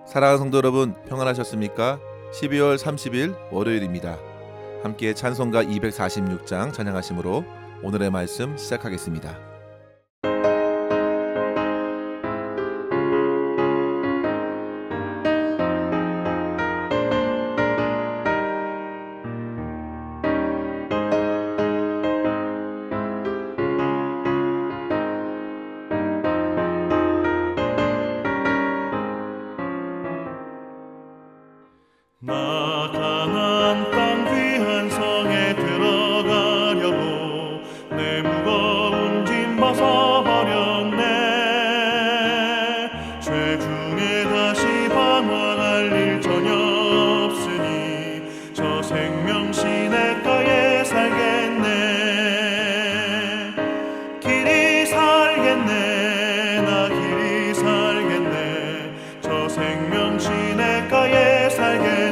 사랑하는 성도 여러분, 평안하셨습니까? 12월 30일 월요일입니다. 함께 찬송가 246장 찬양하심으로 오늘의 말씀 시작하겠습니다. 나 가나안 땅 귀한 성에 들어가려고 내 무거운 짐 벗어버렸네. 죄 중에 다시 방황할 일 전혀 없으니 저 생명 시냇가에 살겠네. 길이 살겠네. 나 길이 살겠네. 저 생명 시냇가에 살겠네.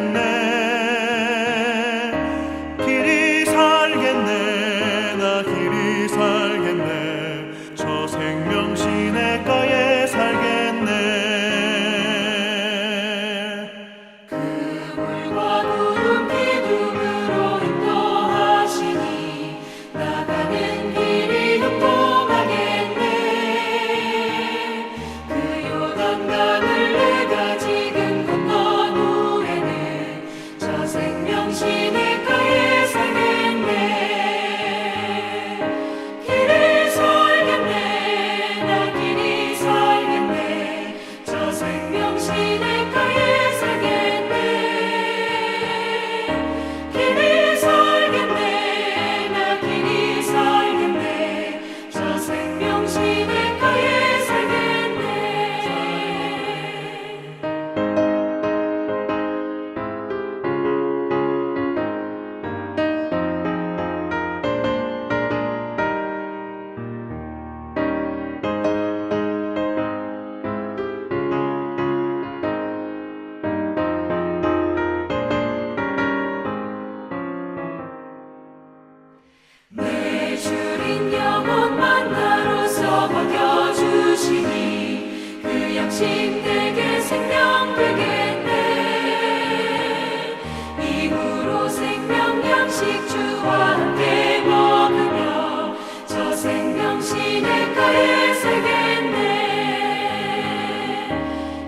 시냇가에 살겠네. 그 물과 구름 기둥으로 인도하시니 나가는 길이 형통하겠네. 그 요단강을 내가 지금 건넌 후에는 저 생명 시냇가에 살겠네. 길이 살겠네. 시냇가에 살겠네. 길이 살겠네. 나 길이 살겠네. 저 생명 시냇가에 내 주린 영혼 만나로서 먹여주시니 그 양식 내게 생명 되겠네. 이후로 생명 양식 주와 함께 먹으며 저 생명 시냇가에 살겠네.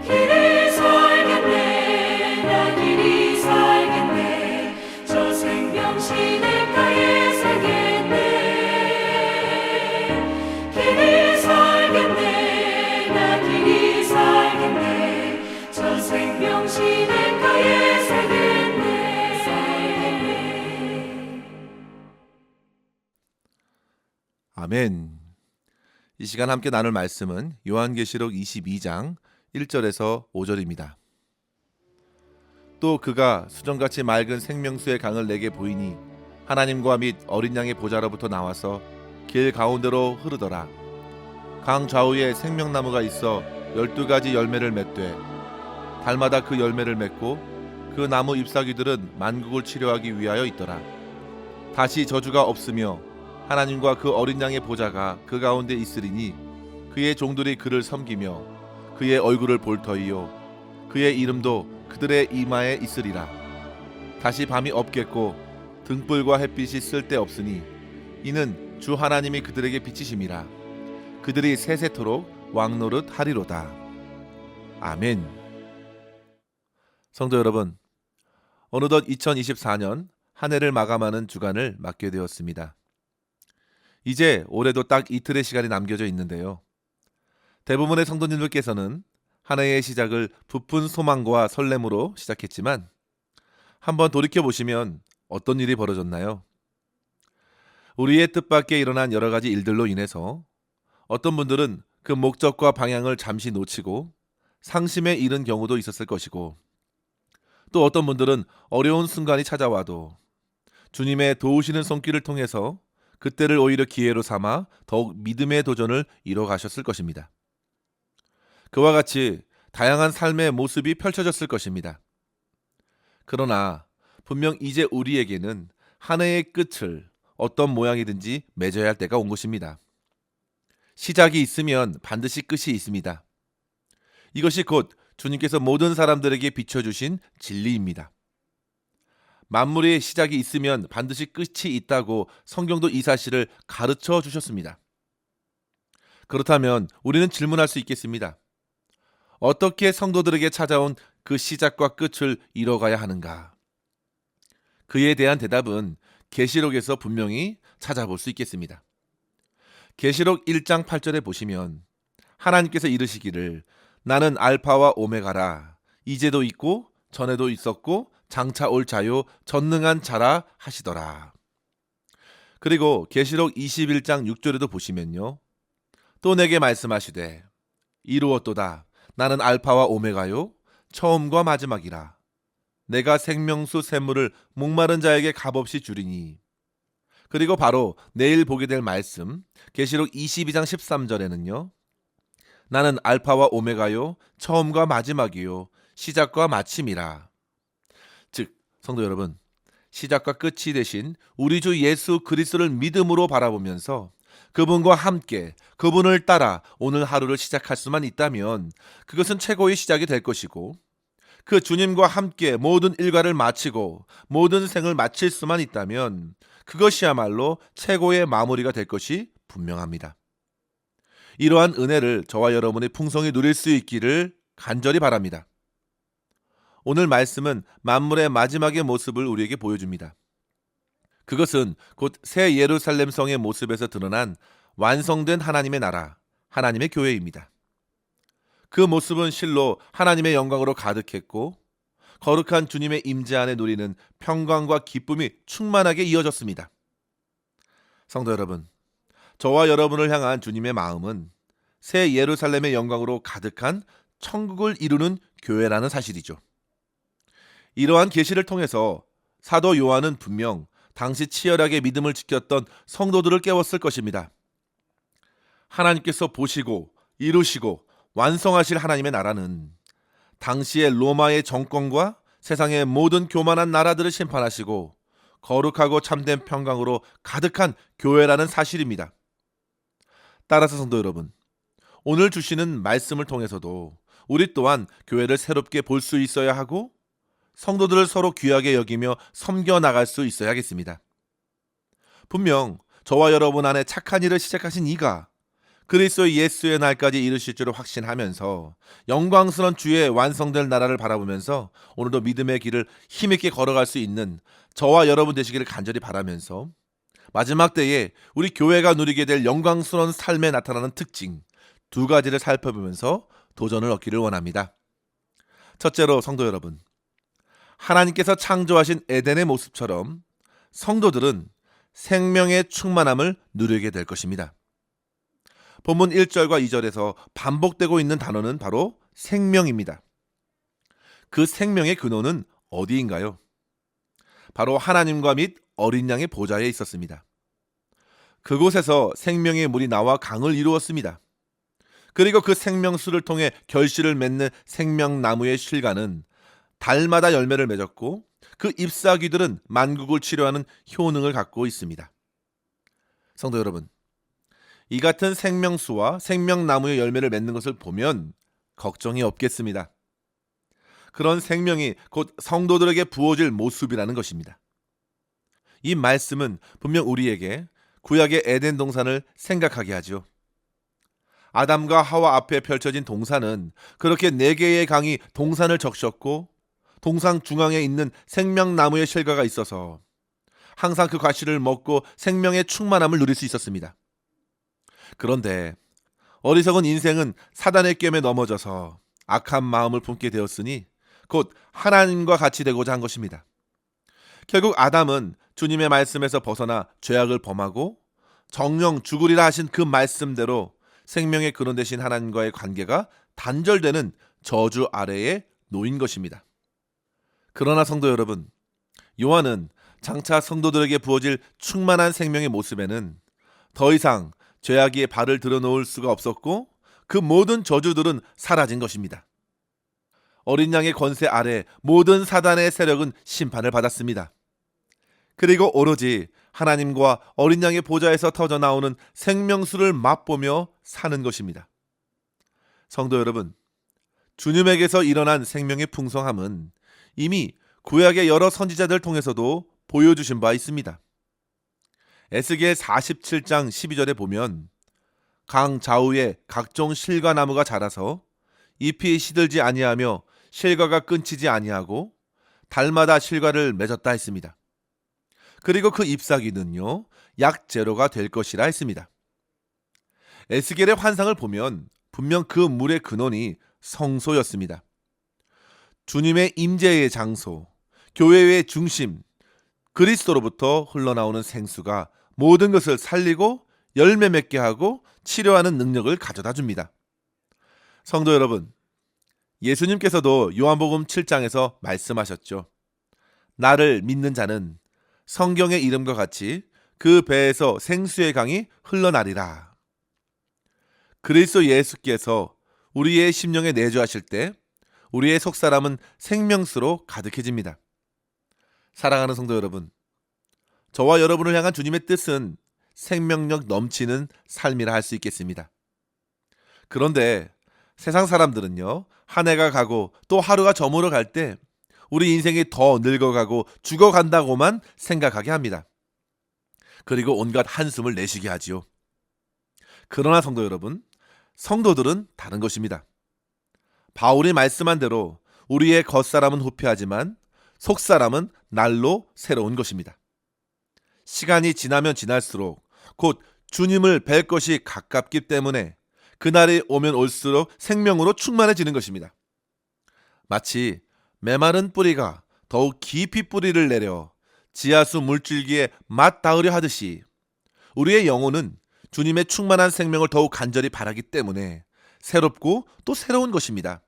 길이 살겠네. 나 길이 살겠네. 저 생명 시냇가에 길이 살겠네. 나 길이 살겠네. 저 생명 시냇가에 살겠네. 아멘. 이 시간 함께 나눌 말씀은 요한계시록 22장 1절에서 5절입니다. 또 그가 수정같이 맑은 생명수의 강을 내게 보이니 하나님과 및 어린 양의 보좌로부터 나와서 길 가운데로 흐르더라. 강 좌우에 생명나무가 있어 12가지 열매를 맺되 달마다 그 열매를 맺고 그 나무 잎사귀들은 만국을 치료하기 위하여 있더라. 다시 저주가 없으며 하나님과 그 어린 양의 보좌가 그 가운데 있으리니 그의 종들이 그를 섬기며 그의 얼굴을 볼 터이요 그의 이름도 그들의 이마에 있으리라. 다시 밤이 없겠고 등불과 햇빛이 쓸데없으니 이는 주 하나님이 그들에게 비치심이라. 그들이 세세토록 왕노릇 하리로다. 아멘. 성도 여러분, 어느덧 2024년 한 해를 마감하는 주간을 맞게 되었습니다. 이제 올해도 딱 이틀의 시간이 남겨져 있는데요. 대부분의 성도님들께서는 한 해의 시작을 부푼 소망과 설렘으로 시작했지만 한번 돌이켜보시면 어떤 일이 벌어졌나요? 우리의 뜻밖에 일어난 여러 가지 일들로 인해서 어떤 분들은 그 목적과 방향을 잠시 놓치고 상심에 이른 경우도 있었을 것이고, 또 어떤 분들은 어려운 순간이 찾아와도 주님의 도우시는 손길을 통해서 그때를 오히려 기회로 삼아 더욱 믿음의 도전을 이뤄가셨을 것입니다. 그와 같이 다양한 삶의 모습이 펼쳐졌을 것입니다. 그러나 분명 이제 우리에게는 한 해의 끝을 어떤 모양이든지 맺어야 할 때가 온 것입니다. 시작이 있으면 반드시 끝이 있습니다. 이것이 곧 주님께서 모든 사람들에게 비춰주신 진리입니다. 만물의 시작이 있으면 반드시 끝이 있다고 성경도 이 사실을 가르쳐 주셨습니다. 그렇다면 우리는 질문할 수 있겠습니다. 어떻게 성도들에게 찾아온 그 시작과 끝을 이뤄가야 하는가? 그에 대한 대답은 계시록에서 분명히 찾아볼 수 있겠습니다. 계시록 1장 8절에 보시면 하나님께서 이르시기를 나는 알파와 오메가라 이제도 있고 전에도 있었고 장차 올 자요 전능한 자라 하시더라. 그리고 계시록 21장 6절에도 보시면요. 또 내게 말씀하시되 이루었도다 나는 알파와 오메가요 처음과 마지막이라 내가 생명수 샘물을 목마른 자에게 값없이 주리니. 그리고 바로 내일 보게 될 말씀 계시록 22장 13절에는요. 나는 알파와 오메가요 처음과 마지막이요 시작과 마침이라. 즉 성도 여러분, 시작과 끝이 되신 우리 주 예수 그리스도를 믿음으로 바라보면서 그분과 함께 그분을 따라 오늘 하루를 시작할 수만 있다면 그것은 최고의 시작이 될 것이고, 그 주님과 함께 모든 일과를 마치고 모든 생을 마칠 수만 있다면 그것이야말로 최고의 마무리가 될 것이 분명합니다. 이러한 은혜를 저와 여러분이 풍성히 누릴 수 있기를 간절히 바랍니다. 오늘 말씀은 만물의 마지막의 모습을 우리에게 보여줍니다. 그것은 곧 새 예루살렘 성의 모습에서 드러난 완성된 하나님의 나라, 하나님의 교회입니다. 그 모습은 실로 하나님의 영광으로 가득했고 거룩한 주님의 임재 안에 누리는 평강과 기쁨이 충만하게 이어졌습니다. 성도 여러분, 저와 여러분을 향한 주님의 마음은 새 예루살렘의 영광으로 가득한 천국을 이루는 교회라는 사실이죠. 이러한 계시를 통해서 사도 요한은 분명 당시 치열하게 믿음을 지켰던 성도들을 깨웠을 것입니다. 하나님께서 보시고 이루시고 완성하실 하나님의 나라는 당시의 로마의 정권과 세상의 모든 교만한 나라들을 심판하시고 거룩하고 참된 평강으로 가득한 교회라는 사실입니다. 따라서 성도 여러분, 오늘 주시는 말씀을 통해서도 우리 또한 교회를 새롭게 볼 수 있어야 하고 성도들을 서로 귀하게 여기며 섬겨 나갈 수 있어야겠습니다. 분명 저와 여러분 안에 착한 일을 시작하신 이가 그리스도 예수의 날까지 이르실 줄을 확신하면서 영광스러운 주의 완성될 나라를 바라보면서 오늘도 믿음의 길을 힘있게 걸어갈 수 있는 저와 여러분 되시기를 간절히 바라면서 마지막 때에 우리 교회가 누리게 될 영광스러운 삶에 나타나는 특징 두 가지를 살펴보면서 도전을 얻기를 원합니다. 첫째로 성도 여러분, 하나님께서 창조하신 에덴의 모습처럼 성도들은 생명의 충만함을 누리게 될 것입니다. 본문 1절과 2절에서 반복되고 있는 단어는 바로 생명입니다. 그 생명의 근원은 어디인가요? 바로 하나님과 및 어린 양의 보좌에 있었습니다. 그곳에서 생명의 물이 나와 강을 이루었습니다. 그리고 그 생명수를 통해 결실을 맺는 생명나무의 실과는 달마다 열매를 맺었고 그 잎사귀들은 만국을 치료하는 효능을 갖고 있습니다. 성도 여러분, 이 같은 생명수와 생명나무의 열매를 맺는 것을 보면 걱정이 없겠습니다. 그런 생명이 곧 성도들에게 부어질 모습이라는 것입니다. 이 말씀은 분명 우리에게 구약의 에덴 동산을 생각하게 하죠. 아담과 하와 앞에 펼쳐진 동산은 그렇게 4개의 강이 동산을 적셨고 동산 중앙에 있는 생명나무의 실과가 있어서 항상 그 과실을 먹고 생명의 충만함을 누릴 수 있었습니다. 그런데 어리석은 인생은 사단의 꿰매 넘어져서 악한 마음을 품게 되었으니 곧 하나님과 같이 되고자 한 것입니다. 결국 아담은 주님의 말씀에서 벗어나 죄악을 범하고 정령 죽으리라 하신 그 말씀대로 생명의 근원 되신 하나님과의 관계가 단절되는 저주 아래에 놓인 것입니다. 그러나 성도 여러분, 요한은 장차 성도들에게 부어질 충만한 생명의 모습에는 더 이상 죄악의 발을 들어놓을 수가 없었고 그 모든 저주들은 사라진 것입니다. 어린 양의 권세 아래 모든 사단의 세력은 심판을 받았습니다. 그리고 오로지 하나님과 어린 양의 보좌에서 터져나오는 생명수를 맛보며 사는 것입니다. 성도 여러분, 주님에게서 일어난 생명의 풍성함은 이미 구약의 여러 선지자들 통해서도 보여주신 바 있습니다. 에스겔 47장 12절에 보면 강 좌우에 각종 실과 나무가 자라서 잎이 시들지 아니하며 실과가 끊치지 아니하고 달마다 실과를 맺었다 했습니다. 그리고 그 잎사귀는요 약재료가 될 것이라 했습니다. 에스겔의 환상을 보면 분명 그 물의 근원이 성소였습니다. 주님의 임재의 장소, 교회의 중심, 그리스도로부터 흘러나오는 생수가 모든 것을 살리고 열매 맺게 하고 치료하는 능력을 가져다 줍니다. 성도 여러분, 예수님께서도 요한복음 7장에서 말씀하셨죠. 나를 믿는 자는 성경의 이름과 같이 그 배에서 생수의 강이 흘러나리라. 그리스도 예수께서 우리의 심령에 내주하실 때 우리의 속사람은 생명수로 가득해집니다. 사랑하는 성도 여러분, 저와 여러분을 향한 주님의 뜻은 생명력 넘치는 삶이라 할 수 있겠습니다. 그런데 세상 사람들은요, 한 해가 가고 또 하루가 저물어 갈 때 우리 인생이 더 늙어가고 죽어간다고만 생각하게 합니다. 그리고 온갖 한숨을 내쉬게 하지요. 그러나 성도 여러분, 성도들은 다른 것입니다. 바울이 말씀한 대로 우리의 겉사람은 후패하지만 속사람은 날로 새로운 것입니다. 시간이 지나면 지날수록 곧 주님을 뵐 것이 가깝기 때문에 그날이 오면 올수록 생명으로 충만해지는 것입니다. 마치 메마른 뿌리가 더욱 깊이 뿌리를 내려 지하수 물줄기에 맞닿으려 하듯이 우리의 영혼은 주님의 충만한 생명을 더욱 간절히 바라기 때문에 새롭고 또 새로운 것입니다.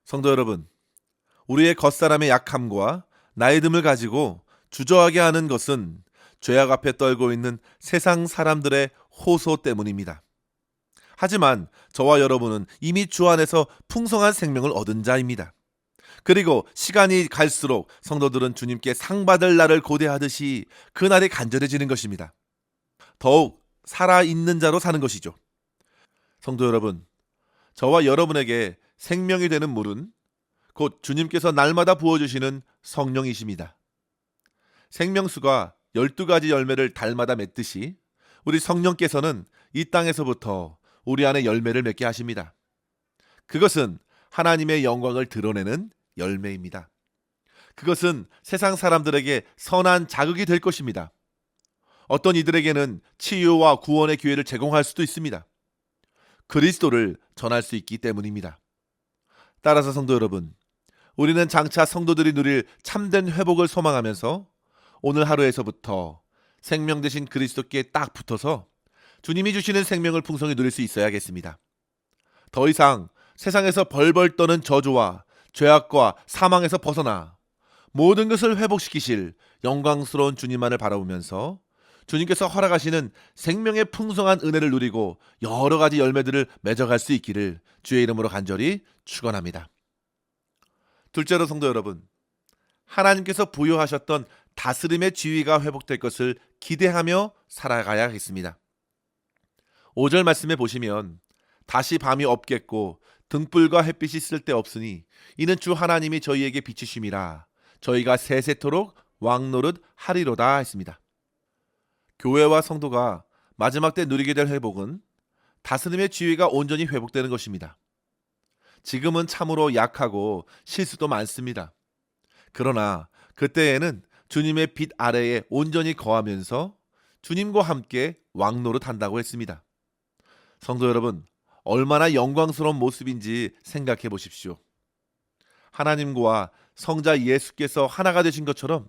성도 여러분, 우리의 겉사람의 약함과 나이듦을 가지고 주저하게 하는 것은 죄악 앞에 떨고 있는 세상 사람들의 호소 때문입니다. 하지만 저와 여러분은 이미 주 안에서 풍성한 생명을 얻은 자입니다. 그리고 시간이 갈수록 성도들은 주님께 상 받을 날을 고대하듯이 그날이 간절해지는 것입니다. 더욱 살아있는 자로 사는 것이죠. 성도 여러분, 저와 여러분에게 생명이 되는 물은 곧 주님께서 날마다 부어주시는 성령이십니다. 생명수가 12가지 열매를 달마다 맺듯이 우리 성령께서는 이 땅에서부터 우리 안에 열매를 맺게 하십니다. 그것은 하나님의 영광을 드러내는 열매입니다. 그것은 세상 사람들에게 선한 자극이 될 것입니다. 어떤 이들에게는 치유와 구원의 기회를 제공할 수도 있습니다. 그리스도를 전할 수 있기 때문입니다. 따라서 성도 여러분, 우리는 장차 성도들이 누릴 참된 회복을 소망하면서 오늘 하루에서부터 생명 되신 그리스도께 딱 붙어서 주님이 주시는 생명을 풍성히 누릴 수 있어야겠습니다. 더 이상 세상에서 벌벌 떠는 저주와 죄악과 사망에서 벗어나 모든 것을 회복시키실 영광스러운 주님만을 바라보면서 주님께서 허락하시는 생명의 풍성한 은혜를 누리고 여러 가지 열매들을 맺어갈 수 있기를 주의 이름으로 간절히 축원합니다. 둘째로 성도 여러분, 하나님께서 부여하셨던 다스림의 지위가 회복될 것을 기대하며 살아가야겠습니다. 5절 말씀에 보시면 다시 밤이 없겠고 등불과 햇빛이 쓸데없으니 이는 주 하나님이 저희에게 비치심이라 저희가 세세토록 왕노릇 하리로다 했습니다. 교회와 성도가 마지막 때 누리게 될 회복은 다스림의 지위가 온전히 회복되는 것입니다. 지금은 참으로 약하고 실수도 많습니다. 그러나 그때에는 주님의 빛 아래에 온전히 거하면서 주님과 함께 왕노릇 한다고 했습니다. 성도 여러분, 얼마나 영광스러운 모습인지 생각해 보십시오. 하나님과 성자 예수께서 하나가 되신 것처럼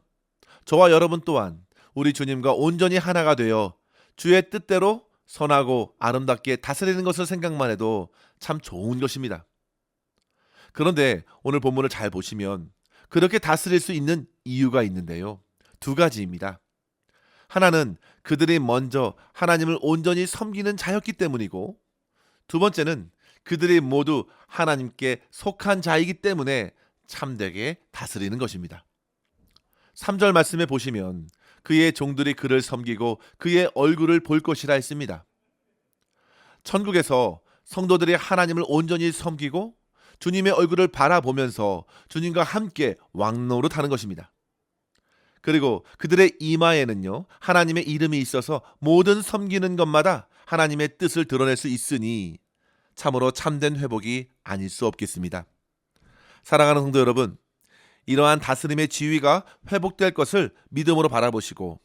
저와 여러분 또한 우리 주님과 온전히 하나가 되어 주의 뜻대로 선하고 아름답게 다스리는 것을 생각만 해도 참 좋은 것입니다. 그런데 오늘 본문을 잘 보시면 그렇게 다스릴 수 있는 이유가 있는데요. 두 가지입니다. 하나는 그들이 먼저 하나님을 온전히 섬기는 자였기 때문이고, 두 번째는 그들이 모두 하나님께 속한 자이기 때문에 참되게 다스리는 것입니다. 3절 말씀에 보시면 그의 종들이 그를 섬기고 그의 얼굴을 볼 것이라 했습니다. 천국에서 성도들이 하나님을 온전히 섬기고 주님의 얼굴을 바라보면서 주님과 함께 왕노로 타는 것입니다. 그리고 그들의 이마에는요, 하나님의 이름이 있어서 모든 섬기는 것마다 하나님의 뜻을 드러낼 수 있으니 참으로 참된 회복이 아닐 수 없겠습니다. 사랑하는 성도 여러분, 이러한 다스림의 지위가 회복될 것을 믿음으로 바라보시고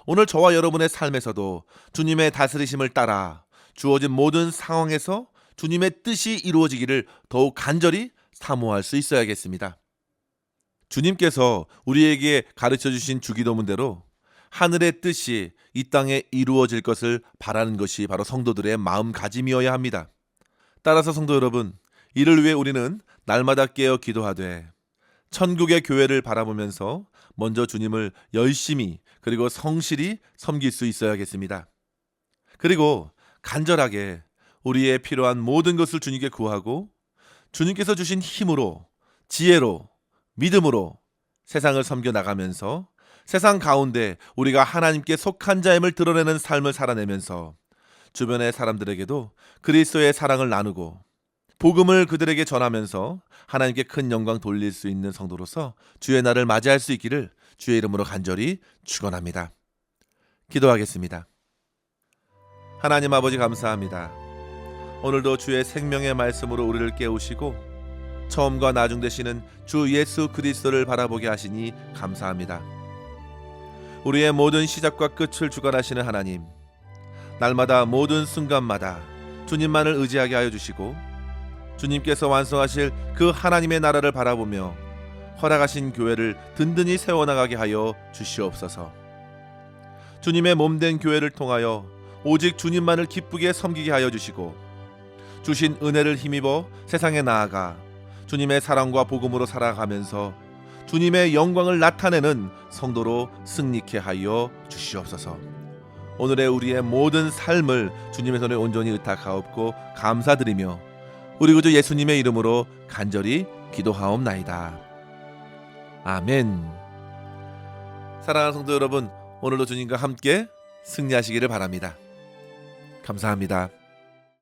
오늘 저와 여러분의 삶에서도 주님의 다스리심을 따라 주어진 모든 상황에서 주님의 뜻이 이루어지기를 더욱 간절히 사모할 수 있어야겠습니다. 주님께서 우리에게 가르쳐 주신 주기도문대로 하늘의 뜻이 이 땅에 이루어질 것을 바라는 것이 바로 성도들의 마음가짐이어야 합니다. 따라서 성도 여러분, 이를 위해 우리는 날마다 깨어 기도하되 천국의 교회를 바라보면서 먼저 주님을 열심히 그리고 성실히 섬길 수 있어야겠습니다. 그리고 간절하게 우리의 필요한 모든 것을 주님께 구하고 주님께서 주신 힘으로, 지혜로, 믿음으로 세상을 섬겨 나가면서 세상 가운데 우리가 하나님께 속한 자임을 드러내는 삶을 살아내면서 주변의 사람들에게도 그리스도의 사랑을 나누고 복음을 그들에게 전하면서 하나님께 큰 영광 돌릴 수 있는 성도로서 주의 날을 맞이할 수 있기를 주의 이름으로 간절히 축원합니다. 기도하겠습니다. 하나님 아버지 감사합니다. 오늘도 주의 생명의 말씀으로 우리를 깨우시고 처음과 나중 되시는 주 예수 그리스도를 바라보게 하시니 감사합니다. 우리의 모든 시작과 끝을 주관하시는 하나님, 날마다 모든 순간마다 주님만을 의지하게 하여 주시고 주님께서 완성하실 그 하나님의 나라를 바라보며 허락하신 교회를 든든히 세워나가게 하여 주시옵소서. 주님의 몸된 교회를 통하여 오직 주님만을 기쁘게 섬기게 하여 주시고 주신 은혜를 힘입어 세상에 나아가 주님의 사랑과 복음으로 살아가면서 주님의 영광을 나타내는 성도로 승리케 하여 주시옵소서. 오늘의 우리의 모든 삶을 주님의 손에 온전히 의탁하옵고 감사드리며 우리 구주 예수님의 이름으로 간절히 기도하옵나이다. 아멘. 사랑하는 성도 여러분, 오늘도 주님과 함께 승리하시기를 바랍니다. 감사합니다.